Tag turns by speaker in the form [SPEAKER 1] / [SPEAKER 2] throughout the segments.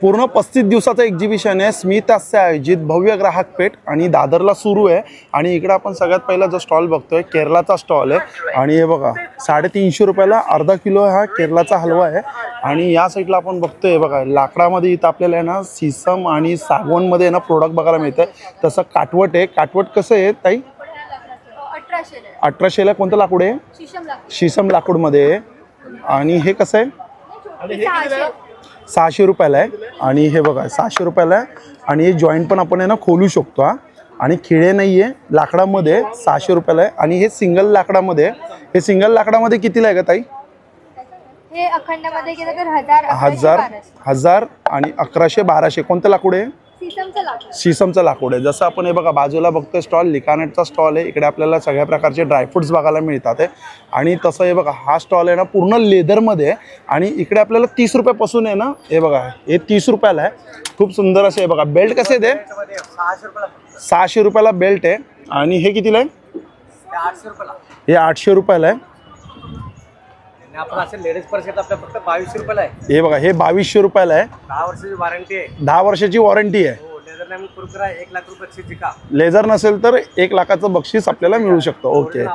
[SPEAKER 1] पूर्ण 35 दिवसाचं एक्झिबिशन आहे स्मित हास्य आयोजित भव्य ग्राहक पेठ आणि दादरला सुरू आहे। आणि इकडे आपण सगळ्यात पहिला जो स्टॉल बघतोय केरलाचा स्टॉल आहे आणि हे बघा 350 रुपयाला अर्धा किलो हा केरलाचा हलवा आहे। आणि या साईडला आपण बघतोय बघा लाकडामध्ये इथं आपल्याला आहे ना सीसम आणि सागवानमध्ये ना प्रोडक्ट बघायला मिळतं। तसं काटवट आहे, काटवट कसं आहे ताई? 1800ला कोणतं लाकूड आहे? शीशम लाकूडमध्ये आहे। आणि हे कसं आहे? 600 रुपयाला आहे। आणि हे बघा 600 रुपयाला आहे आणि हे जॉईंट पण आपण आहे ना खोलू शकतो हा। आणि खिळे नाही आहे, लाकडामध्ये 600 रुपयाला आहे। आणि हे सिंगल लाकडामध्ये आहे। हे सिंगल लाकडामध्ये कितीला आहे का ताई?
[SPEAKER 2] हे अखंडमध्ये गेलं तर
[SPEAKER 1] 1000 आणि 1100-1200 कोणतं लाकूड आहे? शीसमचं लाकूड आहे। जसं आपण हे बघा बाजूला बघतोय स्टॉल लिकानेटचा स्टॉल आहे। इकडे आपल्याला सगळ्या प्रकारचे ड्रायफ्रुट्स बघायला मिळतात आहे। आणि तसं हे बघा हा स्टॉल आहे ना पूर्ण लेदरमध्ये आहे। आणि इकडे आपल्याला 30 रुपयापासून आहे ना हे बघा हे 30 रुपयाला आहे। खूप सुंदर असे हे बघा बेल्ट कसे ते 600 रुपयाला बेल्ट आहे। आणि हे कितीला आहे? हे 800 रुपयाला आहे।
[SPEAKER 3] लेडीज पर्स आपल्या फक्त 2200 रुपयाला आहे।
[SPEAKER 1] हे बघा हे 2200 रुपयाला आहे।
[SPEAKER 3] 10 वर्षाची वॉरंटी आहे।
[SPEAKER 1] 10 वर्षाची वॉरंटी आहे।
[SPEAKER 3] लेझर नाही कुरकुरा 1 लाख रुपयाची चिका।
[SPEAKER 1] लेझर नसेल तर 1 लाखाचं बक्षीस आपल्याला मिळू शकतं। ओके।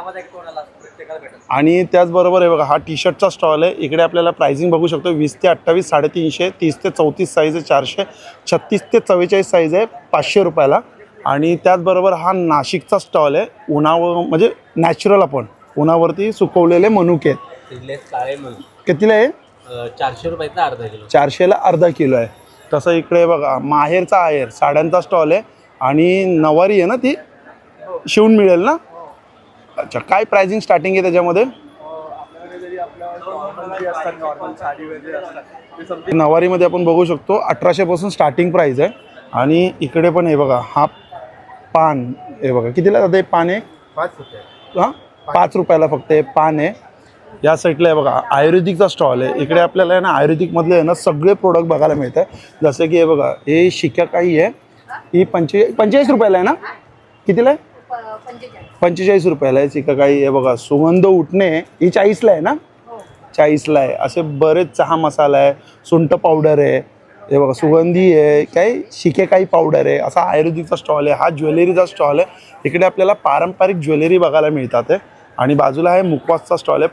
[SPEAKER 1] आणि त्याचबरोबर हे बघा हा टी शर्टचा स्टॉल आहे। इकडे आपल्याला प्राइसिंग बघू शकतो 20 ते 28 350, 30 ते 34 साईज आहे 400, 36 ते 44 साईज आहे 500 रुपयाला। आणि त्याचबरोबर हा नाशिकचा स्टॉल आहे उन्हावर म्हणजे नॅचरल आपण उन्हावरती सुकवलेले मनुके आहेत। कितीला आहे?
[SPEAKER 3] 400 रुपयाचा अर्धा किलो।
[SPEAKER 1] 400ला अर्धा किलो आहे। तसं इकडे बघा माहेरचा आहेर साड्यांचा स्टॉल आहे आणि नवारी आहे ना ती शिवून मिळेल ना? अच्छा काय प्राइसिंग स्टार्टिंग आहे त्याच्यामध्ये? नवारीमध्ये आपण बघू शकतो 1800 पासून स्टार्टिंग प्राइस आहे। आणि इकडे पण हे बघा हा पान हे बघा कितीला जातं हे पान आहे?
[SPEAKER 3] 5 रुपये।
[SPEAKER 1] हां 5 रुपयाला फक्त हे पान आहे। या साईडला आहे बघा आयुर्वेदिकचा स्टॉल आहे। इकडे आपल्याला आहे ना आयुर्वेदिकमधले आहे ना सगळे प्रोडक्ट बघायला मिळतात। जसं की हे बघा हे शिकाकाई आहे ही 45 रुपयाला आहे ना? कितीला आहे? 45 रुपयाला आहे शिकाकाई। हे बघा सुगंध उठणे ही 40ला आहे ना? 40ला आहे। असे बरेच चहा मसाला आहे, सुंठ पावडर आहे, हे बघा सुगंधी आहे, काय शिकेकाई पावडर आहे। असा आयुर्वेदिकचा स्टॉल आहे। हा ज्वेलरीचा स्टॉल आहे। इकडे आपल्याला पारंपरिक ज्वेलरी बघायला मिळतात आहे। आणि बाजूला आहे मुखवासचा स्टॉल आहे।